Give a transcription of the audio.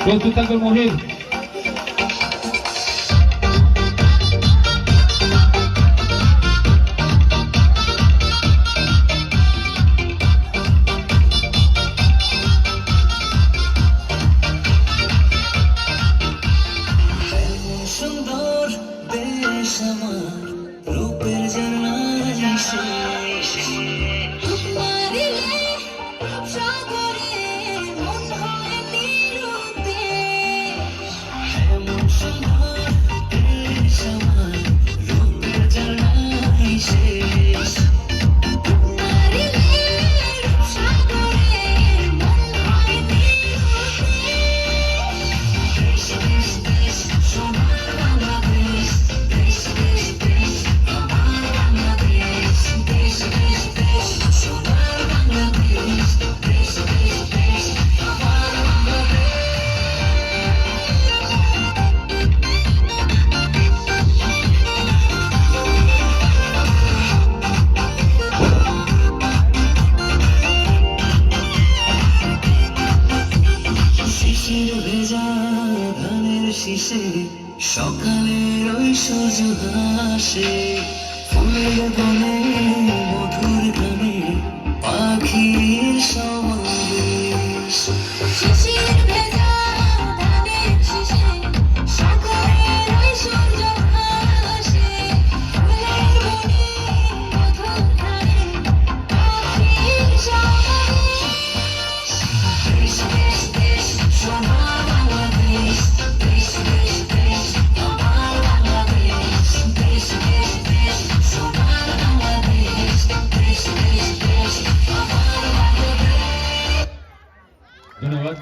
প্রস্তুত থাকবে মহির। সুন্দর দেশ আমার রূপের জানাই মারিলে সাগরে মন হয় নিরুদ্দেশ এমন সুন্দর দেশ আমার রূপের জানাই শেষ মারিলে সাগরে মন হয় নিরুদ্দেশ দেশ দেশ সোনার বাংলাদেশ দেশ দেশ দেশ আমার বাংলাদেশ দেশ দেশ দেশ সোনার বাংলাদেশ দেশ দেশ দেশ আমার বাংলাদেশ শিশির ভেজা ধানের শীষে সকালের ওই সূর্য হাসে ফুলের বনে মধুর গানে পাখির সমাবেশ শিশির ভেজা ধানের শীষে সকালের ওই সূর্য হাসে ফুলের বনে মধুর গানে পাখির সমাবেশ দেশ দেশ দেশ সোনার বাংলাদেশ দেশ দেশ দেশ আমার বাংলাদেশ দেশ দেশ দেশ সোনার বাংলাদেশ দেশ দেশ দেশ আমার বাংলাদেশ। ধন্যবাদ।